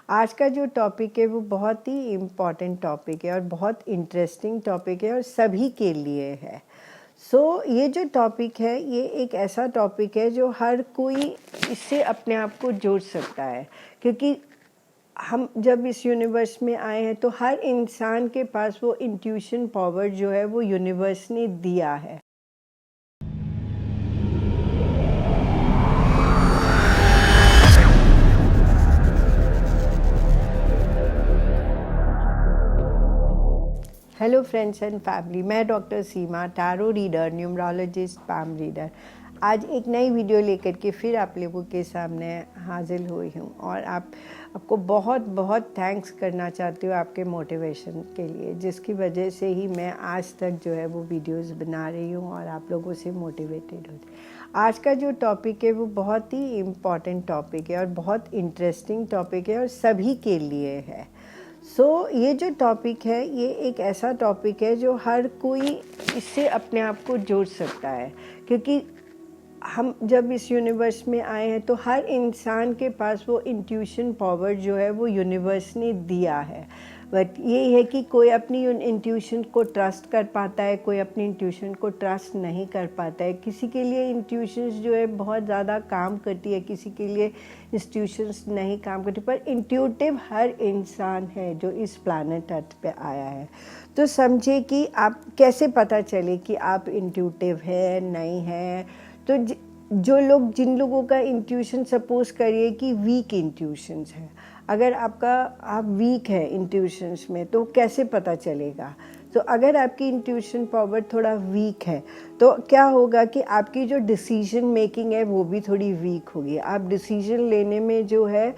आज का जो टॉपिक है वो बहुत ही इम्पॉर्टेंट टॉपिक है और बहुत इंटरेस्टिंग टॉपिक है और सभी के लिए है। ये जो टॉपिक है ये एक ऐसा टॉपिक है जो हर कोई इससे अपने आप को जोड़ सकता है, क्योंकि हम जब इस यूनिवर्स में आए हैं तो हर इंसान के पास वो इंट्यूशन पावर जो है वो यूनिवर्स ने दिया है। हेलो फ्रेंड्स एंड फैमिली, मैं doctor Seema, tarot reader, numerologist, palm reader. आज एक नई वीडियो लेकर के फिर आप लोगों के सामने हाजिर हुई हूँ और आपको बहुत बहुत थैंक्स करना चाहती हूँ आपके मोटिवेशन के लिए, जिसकी वजह से ही मैं आज तक जो है वो वीडियोस बना रही हूँ और आप लोगों से मोटिवेटेड होती। आज का जो टॉपिक है वो बहुत ही इम्पॉर्टेंट टॉपिक है और बहुत इंटरेस्टिंग टॉपिक है और सभी के लिए है। ये जो टॉपिक है ये एक ऐसा टॉपिक है जो हर कोई इससे अपने आप को जोड़ सकता है, क्योंकि हम जब इस यूनिवर्स में आए हैं तो हर इंसान के पास वो इंट्यूशन पावर जो है वो यूनिवर्स ने दिया है। बट ये है कि कोई अपनी इंट्यूशन को ट्रस्ट कर पाता है, कोई अपनी इंट्यूशन को ट्रस्ट नहीं कर पाता है। किसी के लिए इंट्यूशंस जो है बहुत ज़्यादा काम करती है, किसी के लिए इंस्टीट्यूशंस नहीं काम करती, पर इंट्यूटिव हर इंसान है जो इस प्लैनेट अर्थ पे आया है। तो समझे कि आप कैसे पता चले कि आप इंट्यूटिव है नहीं है। तो जिन लोगों का इंट्यूशन सपोज करिए कि वीक इंट्यूशंस है, अगर आप वीक है इंट्यूशंस में तो कैसे पता चलेगा। तो अगर आपकी इंट्यूशन पावर थोड़ा वीक है तो क्या होगा कि आपकी जो डिसीजन मेकिंग है वो भी थोड़ी वीक होगी। आप डिसीजन लेने में जो है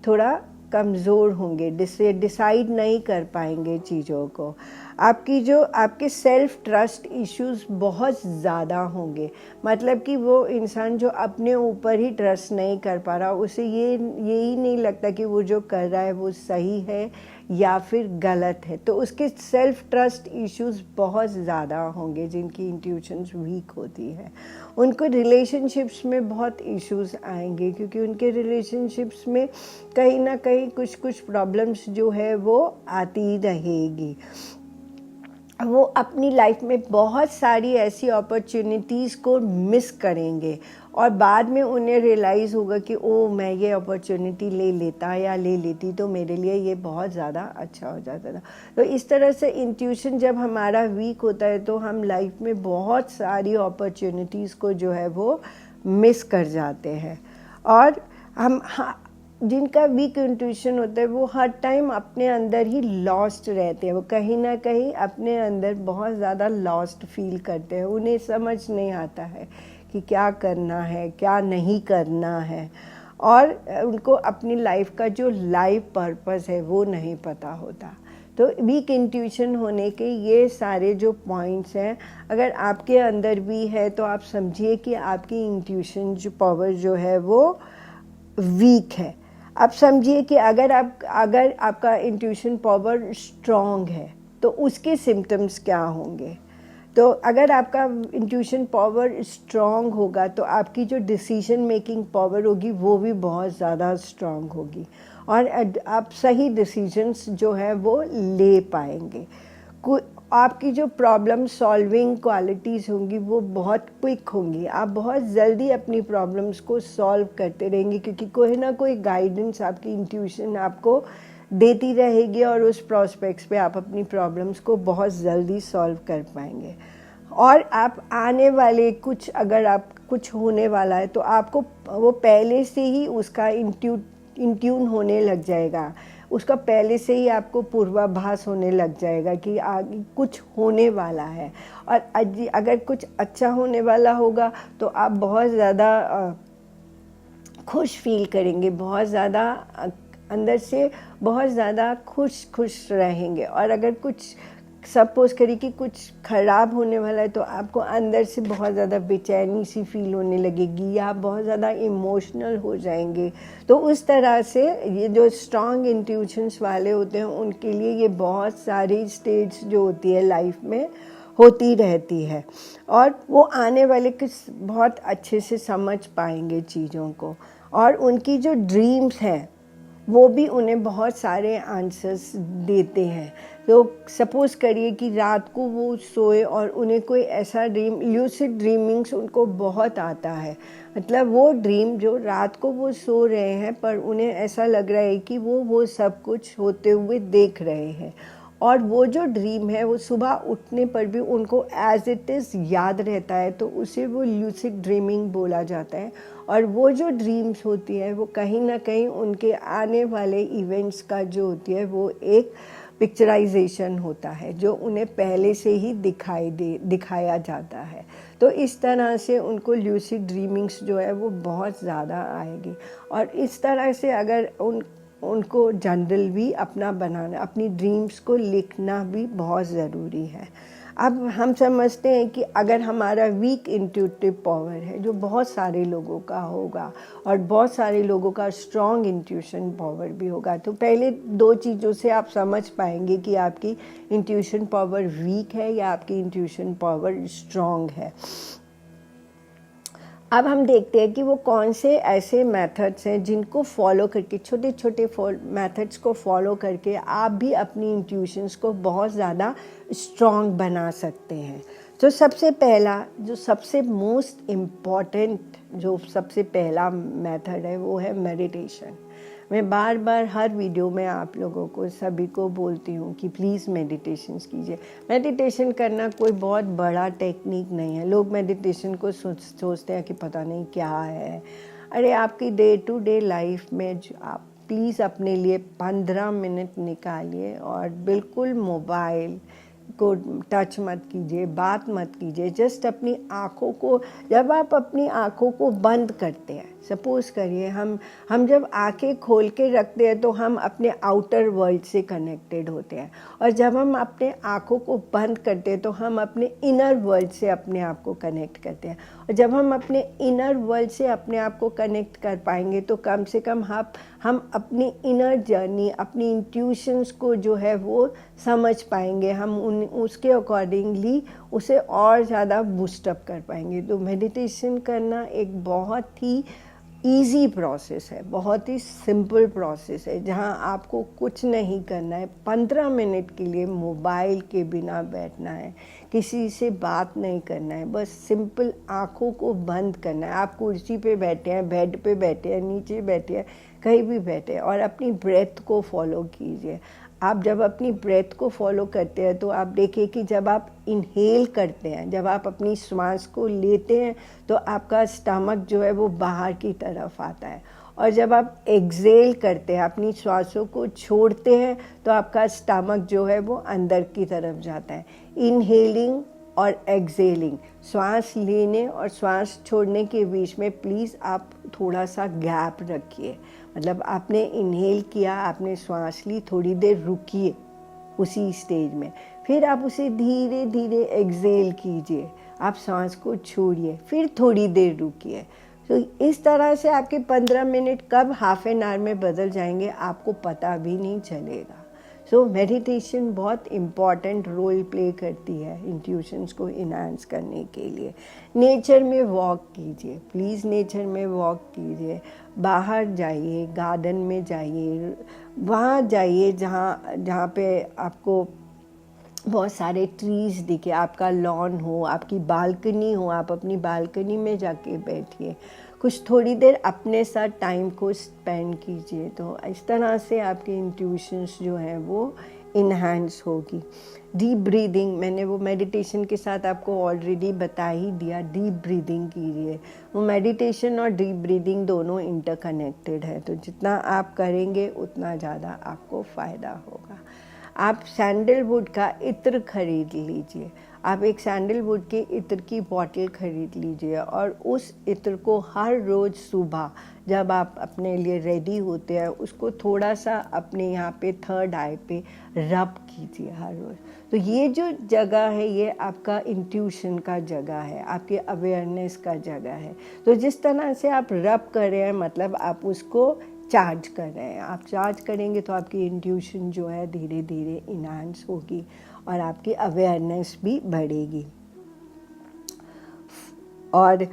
थोड़ा कमज़ोर होंगे, डिसाइड नहीं कर पाएंगे चीज़ों को। आपके सेल्फ ट्रस्ट इश्यूज बहुत ज़्यादा होंगे, मतलब कि वो इंसान जो अपने ऊपर ही ट्रस्ट नहीं कर पा रहा, उसे यही नहीं लगता कि वो जो कर रहा है वो सही है या फिर गलत है, तो उसके सेल्फ ट्रस्ट इश्यूज बहुत ज़्यादा होंगे। जिनकी इंट्यूशंस वीक होती है उनको रिलेशनशिप्स में बहुत इश्यूज आएंगे, क्योंकि उनके रिलेशनशिप्स में कहीं ना कहीं कुछ प्रॉब्लम्स जो है वो आती रहेगी। वो अपनी लाइफ में बहुत सारी ऐसी अपॉर्चुनिटीज़ को मिस करेंगे और बाद में उन्हें रियलाइज़ होगा कि ओ मैं ये अपॉर्चुनिटी ले लेता या ले लेती तो मेरे लिए ये बहुत ज़्यादा अच्छा हो जाता था। तो इस तरह से इंट्यूशन जब हमारा वीक होता है तो हम लाइफ में बहुत सारी अपॉर्चुनिटीज़ को जो है वो मिस कर जाते हैं। और जिनका वीक इंट्यूशन होता है वो हर टाइम अपने अंदर ही लॉस्ट रहते हैं, वो कहीं ना कहीं अपने अंदर बहुत ज़्यादा लॉस्ट फील करते हैं। उन्हें समझ नहीं आता है कि क्या करना है क्या नहीं करना है, और उनको अपनी लाइफ का जो लाइफ पर्पस है वो नहीं पता होता। तो वीक इंट्यूशन होने के ये सारे जो पॉइंट्स हैं, अगर आपके अंदर भी है तो आप समझिए कि आपकी इंट्यूशन जो पावर जो है वो वीक है। आप समझिए कि अगर आपका इंट्यूशन पावर स्ट्रॉन्ग है तो उसके सिम्टम्स क्या होंगे। तो अगर आपका इंट्यूशन पावर स्ट्रॉन्ग होगा तो आपकी जो डिसीजन मेकिंग पावर होगी वो भी बहुत ज़्यादा स्ट्रॉन्ग होगी और आप सही डिसीजंस जो है वो ले पाएंगे। आपकी जो प्रॉब्लम सॉल्विंग क्वालिटीज़ होंगी वो बहुत क्विक होंगी, आप बहुत जल्दी अपनी प्रॉब्लम्स को सॉल्व करते रहेंगे, क्योंकि कोई ना कोई गाइडेंस आपकी इंट्यूशन आपको देती रहेगी और उस प्रॉस्पेक्ट्स पे आप अपनी प्रॉब्लम्स को बहुत जल्दी सॉल्व कर पाएंगे। और आप आने वाले अगर आप कुछ होने वाला है तो आपको वो पहले से ही उसका इंट्यून होने लग जाएगा, उसका पहले से ही आपको पूर्वाभास होने लग जाएगा कि आगे कुछ होने वाला है। और अगर कुछ अच्छा होने वाला होगा तो आप बहुत ज़्यादा खुश फील करेंगे, बहुत ज़्यादा अंदर से बहुत ज़्यादा खुश रहेंगे। और अगर कुछ सपोज करिए कि कुछ ख़राब होने वाला है तो आपको अंदर से बहुत ज़्यादा बेचैनी सी फील होने लगेगी या आप बहुत ज़्यादा इमोशनल हो जाएंगे। तो उस तरह से ये जो स्ट्रॉन्ग इंट्यूशंस वाले होते हैं उनके लिए ये बहुत सारी स्टेज जो होती है लाइफ में होती रहती है और वो आने वाले कुछ बहुत अच्छे से समझ पाएंगे चीज़ों को। और उनकी जो ड्रीम्स हैं वो भी उन्हें बहुत सारे आंसर्स देते हैं। तो सपोज़ करिए कि रात को वो सोए और उन्हें कोई ऐसा ड्रीम, ल्यूसिड ड्रीमिंग्स उनको बहुत आता है, मतलब वो ड्रीम जो रात को वो सो रहे हैं पर उन्हें ऐसा लग रहा है कि वो सब कुछ होते हुए देख रहे हैं, और वो जो ड्रीम है वो सुबह उठने पर भी उनको एज इट इज़ याद रहता है, तो उसे वो ल्यूसिड ड्रीमिंग बोला जाता है। और वो जो ड्रीम्स होती है वो कहीं ना कहीं उनके आने वाले इवेंट्स का जो होती है वो एक पिक्चराइजेशन होता है जो उन्हें पहले से ही दिखाया जाता है। तो इस तरह से उनको ल्यूसिड ड्रीमिंग्स जो है वो बहुत ज़्यादा आएगी। और इस तरह से अगर उनको जनरल भी अपना बनाना, अपनी ड्रीम्स को लिखना भी बहुत ज़रूरी है। अब हम समझते हैं कि अगर हमारा वीक इंट्यूटिव पावर है, जो बहुत सारे लोगों का होगा और बहुत सारे लोगों का स्ट्रॉन्ग इंट्यूशन पावर भी होगा, तो पहले दो चीज़ों से आप समझ पाएंगे कि आपकी इंट्यूशन पावर वीक है या आपकी इंट्यूशन पावर स्ट्रॉन्ग है। अब हम देखते हैं कि वो कौन से ऐसे मेथड्स हैं जिनको फॉलो करके, छोटे छोटे मेथड्स को फॉलो करके आप भी अपनी इंट्यूशंस को बहुत ज़्यादा स्ट्रॉन्ग बना सकते हैं। तो सबसे पहला, जो सबसे मोस्ट इम्पॉर्टेंट, जो सबसे पहला मेथड है वो है मेडिटेशन। मैं बार बार हर वीडियो में आप लोगों को सभी को बोलती हूँ कि प्लीज़ मेडिटेशंस कीजिए। मेडिटेशन करना कोई बहुत बड़ा टेक्निक नहीं है। लोग मेडिटेशन को सोचते हैं कि पता नहीं क्या है। अरे आपकी डे टू डे लाइफ में आप प्लीज़ अपने लिए 15 मिनट निकालिए और बिल्कुल मोबाइल को टच मत कीजिए, बात मत कीजिए। जस्ट अपनी आँखों को, जब आप अपनी आँखों को बंद करते हैं, सपोज़ करिए हम जब आँखें खोल के रखते हैं तो हम अपने आउटर वर्ल्ड से कनेक्टेड होते हैं, और जब हम अपने आँखों को बंद करते हैं तो हम अपने इनर वर्ल्ड से अपने आप को कनेक्ट करते हैं। और जब हम अपने इनर वर्ल्ड से अपने आप को कनेक्ट कर पाएंगे तो कम से कम हम अपनी इनर जर्नी, अपनी इंट्यूशंस को जो है वो समझ पाएंगे, हम उसके अकॉर्डिंगली उसे और ज़्यादा बूस्टअप कर पाएंगे। तो मेडिटेशन करना एक बहुत ही ईजी प्रोसेस है, बहुत ही सिंपल प्रोसेस है, जहां आपको कुछ नहीं करना है। 15 मिनट के लिए मोबाइल के बिना बैठना है, किसी से बात नहीं करना है, बस सिंपल आँखों को बंद करना है। आप कुर्सी पे बैठे हैं, बेड पे बैठे हैं, नीचे बैठे हैं, कहीं भी बैठे हैं, और अपनी ब्रेथ को फॉलो कीजिए। आप जब अपनी ब्रेथ को फॉलो करते हैं तो आप देखिए कि जब आप इनहेल करते हैं, जब आप अपनी श्वास को लेते हैं तो आपका स्टमक जो है वो बाहर की तरफ आता है, और जब आप एक्सेल करते हैं, अपनी श्वासों को छोड़ते हैं, तो आपका स्टमक जो है वो अंदर की तरफ जाता है। इनहेलिंग और एक्सेलिंग, श्वास लेने और श्वास छोड़ने के बीच में प्लीज़ आप थोड़ा सा गैप रखिए। मतलब आपने इनहेल किया, आपने श्वास ली, थोड़ी देर रुकिए उसी स्टेज में, फिर आप उसे धीरे धीरे एक्सेल कीजिए, आप सांस को छोड़िए, फिर थोड़ी देर रुकिए। तो इस तरह से आपके 15 मिनट कब हाफ एन आवर में बदल जाएंगे आपको पता भी नहीं चलेगा। सो मेडिटेशन बहुत इम्पॉर्टेंट रोल प्ले करती है इंट्यूशंस को इन्हांस करने के लिए। नेचर में वॉक कीजिए, प्लीज़ नेचर में वॉक कीजिए, बाहर जाइए, गार्डन में जाइए, वहाँ जाइए जहाँ पे आपको बहुत सारे ट्रीज़ दिखे, आपका लॉन हो, आपकी बालकनी हो, आप अपनी बालकनी में जाके बैठिए, कुछ थोड़ी देर अपने साथ टाइम को स्पेंड कीजिए। तो इस तरह से आपकी इंट्यूशंस जो हैं वो इन्हांस होगी। डीप ब्रीदिंग, मैंने वो मेडिटेशन के साथ आपको ऑलरेडी बता ही दिया, डीप ब्रीदिंग कीजिए। वो मेडिटेशन और डीप ब्रीदिंग दोनों इंटरकनेक्टेड है, तो जितना आप करेंगे उतना ज़्यादा आपको फ़ायदा होगा। आप सैंडलवुड का इत्र खरीद लीजिए, आप एक सैंडलवुड के इत्र की बॉटल खरीद लीजिए, और उस इत्र को हर रोज़ सुबह जब आप अपने लिए रेडी होते हैं उसको थोड़ा सा अपने यहाँ पे थर्ड आई पे रब कीजिए हर रोज़। तो ये जो जगह है ये आपका इंट्यूशन का जगह है, आपके अवेयरनेस का जगह है। तो जिस तरह से आप रब कर रहे हैं मतलब आप उसको चार्ज कर रहे हैं। आप चार्ज करेंगे तो आपकी इंट्यूशन जो है धीरे धीरे इन्हांस होगी और आपकी अवेयरनेस भी बढ़ेगी। और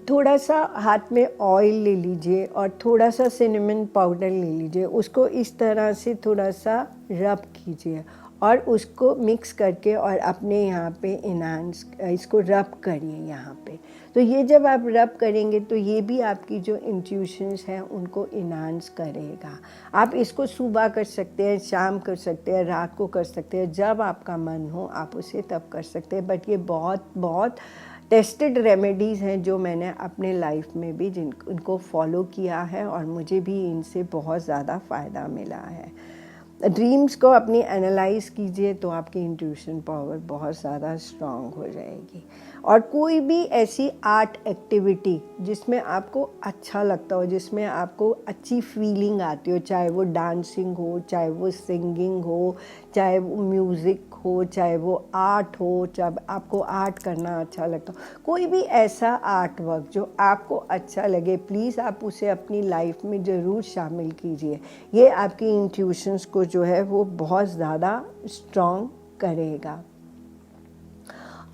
थोड़ा सा हाथ में ऑयल ले लीजिए और थोड़ा सा सिनेमन पाउडर ले लीजिए, उसको इस तरह से थोड़ा सा रब कीजिए और उसको मिक्स करके और अपने यहाँ पे इन्हांस इसको रब करिए यहाँ पे। तो ये जब आप रब करेंगे तो ये भी आपकी जो इंट्यूशंस हैं उनको इन्हांस करेगा। आप इसको सुबह कर सकते हैं, शाम कर सकते हैं, रात को कर सकते हैं, जब आपका मन हो आप उसे तब कर सकते हैं। बट ये बहुत बहुत टेस्टेड रेमेडीज़ हैं जो मैंने अपने लाइफ में भी उनको फॉलो किया है और मुझे भी इनसे बहुत ज़्यादा फ़ायदा मिला है। ड्रीम्स को अपनी एनालाइज कीजिए तो आपकी इंट्यूशन पावर बहुत ज़्यादा स्ट्रॉन्ग हो जाएगी। और कोई भी ऐसी आर्ट एक्टिविटी जिसमें आपको अच्छा लगता हो, जिसमें आपको अच्छी फीलिंग आती हो, चाहे वो डांसिंग हो, चाहे वो सिंगिंग हो, चाहे वो म्यूज़िक हो, चाहे वो आर्ट हो, चाहे आपको आर्ट करना अच्छा लगता हो, कोई भी ऐसा आर्ट वर्क जो आपको अच्छा लगे, प्लीज़ आप उसे अपनी लाइफ में ज़रूर शामिल कीजिए। ये आपकी इंट्यूशंस को जो है वो बहुत ज़्यादा स्ट्रॉन्ग करेगा।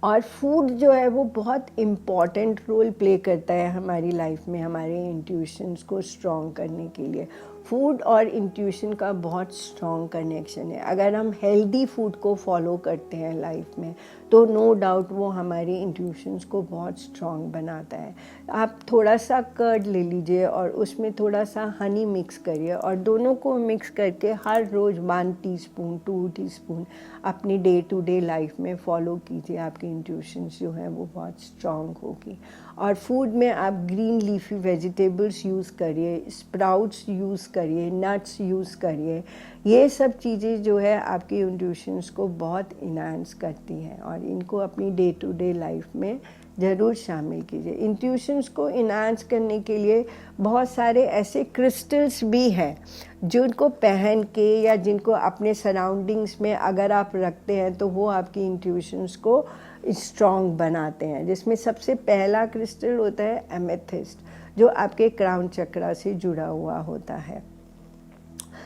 और फूड जो है वो बहुत इम्पॉर्टेंट रोल प्ले करता है हमारी लाइफ में, हमारे इंट्यूशंस को स्ट्रॉन्ग करने के लिए। फूड और इंट्यूशन का बहुत स्ट्रॉन्ग कनेक्शन है। अगर हम हेल्दी फूड को फॉलो करते हैं लाइफ में तो नो डाउट वो हमारी इंट्यूशंस को बहुत स्ट्रॉन्ग बनाता है। आप थोड़ा सा कर्ड ले लीजिए और उसमें थोड़ा सा हनी मिक्स करिए और दोनों को मिक्स करके हर रोज़ 1 टीस्पून 2 टीस्पून अपनी डे टू डे लाइफ में फॉलो कीजिए। आपकी इंट्यूशंस जो है वो बहुत स्ट्रॉन्ग होगी। और फूड में आप ग्रीन लीफी वेजिटेबल्स यूज़ करिए, स्प्राउट्स यूज़ करिए, नट्स यूज़ करिए। ये सब चीज़ें जो है आपकी इंट्यूशंस को बहुत इन्हांस करती हैं और इनको अपनी डे टू डे लाइफ में ज़रूर शामिल कीजिए। इंट्यूशंस को इन्हांस करने के लिए बहुत सारे ऐसे क्रिस्टल्स भी हैं जिनको पहन के या जिनको अपने सराउंडिंग्स में अगर आप रखते हैं तो वो आपकी इंट्यूशंस को स्ट्रॉन्ग बनाते हैं। जिसमें सबसे पहला क्रिस्टल होता है एमेथिस्ट, जो आपके क्राउन चक्रा से जुड़ा हुआ होता है।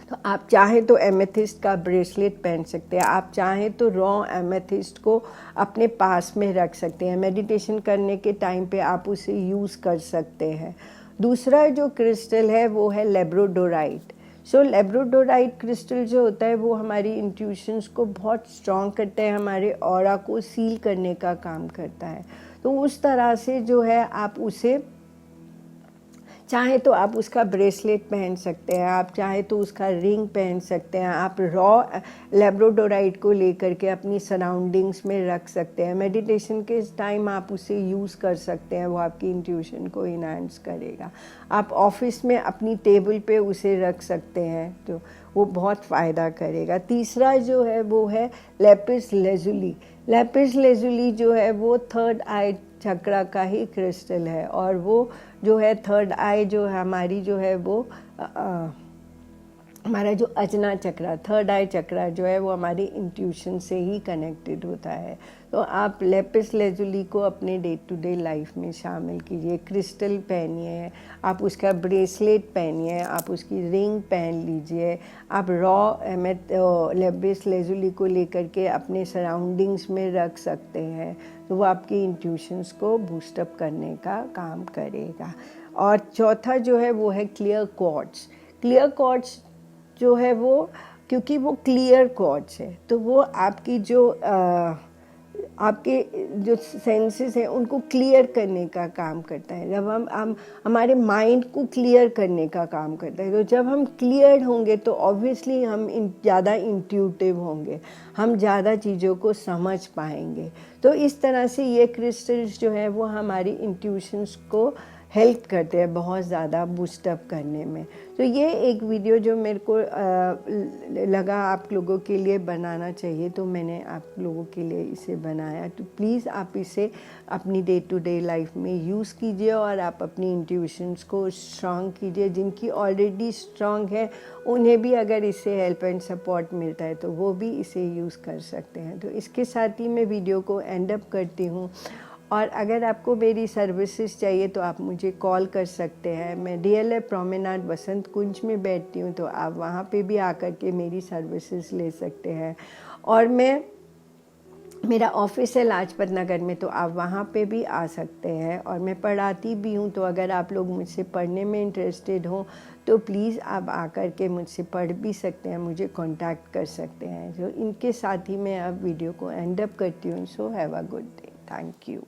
तो आप चाहें तो एमेथिस्ट का ब्रेसलेट पहन सकते हैं, आप चाहें तो रॉ एमेथिस्ट को अपने पास में रख सकते हैं। मेडिटेशन करने के टाइम पे आप उसे यूज़ कर सकते हैं। दूसरा जो क्रिस्टल है वो है लेब्रोडोराइट। लेब्रोडोराइट क्रिस्टल जो होता है वो हमारी इंट्यूशंस को बहुत स्ट्रॉन्ग करता है, हमारे ऑरा को सील करने का काम करता है। तो उस तरह से जो है आप उसे चाहे तो आप उसका ब्रेसलेट पहन सकते हैं, आप चाहे तो उसका रिंग पहन सकते हैं। आप रॉ लेब्रोडोराइट को लेकर के अपनी सराउंडिंग्स में रख सकते हैं। मेडिटेशन के टाइम आप उसे यूज़ कर सकते हैं, वो आपकी इंट्यूशन को इन्हांस करेगा। आप ऑफिस में अपनी टेबल पे उसे रख सकते हैं तो वो बहुत फ़ायदा करेगा। तीसरा जो है वो है लेपिस लेजुली। लेपिस लेजुली जो है वो थर्ड आई चक्रा का ही क्रिस्टल है और वो जो है थर्ड आई जो हमारी जो है वो हमारा जो अजना चक्रा, थर्ड आई चक्रा जो है वो हमारी इंट्यूशन से ही कनेक्टेड होता है। तो आप लेपिस लेजुली को अपने डे टू डे लाइफ में शामिल कीजिए। क्रिस्टल पहनिए, आप उसका ब्रेसलेट पहनिए, आप उसकी रिंग पहन लीजिए। आप रॉ लेपिस लेजुली को लेकर के अपने सराउंडिंग्स में रख सकते हैं तो वो आपकी इंट्यूशंस को बूस्टअप करने का काम करेगा। और चौथा जो है वो है क्लियर क्वार्ट्स। क्लियर क्वार्ट्स जो है वो क्योंकि वो क्लियर क्वार्ट्स है तो वो आपकी जो आपके जो सेंसेस हैं उनको क्लियर करने का काम करता है। जब हम हमारे माइंड को क्लियर करने का काम करता है। तो जब हम क्लियर होंगे तो ऑब्वियसली हम ज़्यादा इंट्यूटिव होंगे, हम ज़्यादा चीज़ों को समझ पाएंगे। तो इस तरह से ये क्रिस्टल्स जो है वो हमारी इंट्यूशंस को हेल्प करते हैं बहुत ज़्यादा बूस्टअप करने में। तो ये एक वीडियो जो मेरे को लगा आप लोगों के लिए बनाना चाहिए तो मैंने आप लोगों के लिए इसे बनाया। तो प्लीज़ आप इसे अपनी डे टू डे लाइफ में यूज़ कीजिए और आप अपनी इंट्यूशंस को स्ट्रॉन्ग कीजिए। जिनकी ऑलरेडी स्ट्रॉन्ग है उन्हें भी अगर इससे हेल्प एंड सपोर्ट मिलता है तो वो भी इसे यूज़ कर सकते हैं। तो इसके साथ ही मैं वीडियो को एंड अप करती हूँ। और अगर आपको मेरी सर्विसेज चाहिए तो आप मुझे कॉल कर सकते हैं। मैं DLF प्रोमेनाड बसंत कुंज में बैठती हूँ तो आप वहाँ पे भी आकर के मेरी सर्विसेज ले सकते हैं। और मैं मेरा ऑफिस है लाजपत नगर में, तो आप वहाँ पे भी आ सकते हैं। और मैं पढ़ाती भी हूँ, तो अगर आप लोग मुझसे पढ़ने में इंटरेस्टेड हो तो प्लीज़ आप आकर के मुझसे पढ़ भी सकते हैं, मुझे कांटेक्ट कर सकते हैं। तो इनके साथ ही मैं अब वीडियो को एंड अप करती हूँ। So have a good day. Thank you.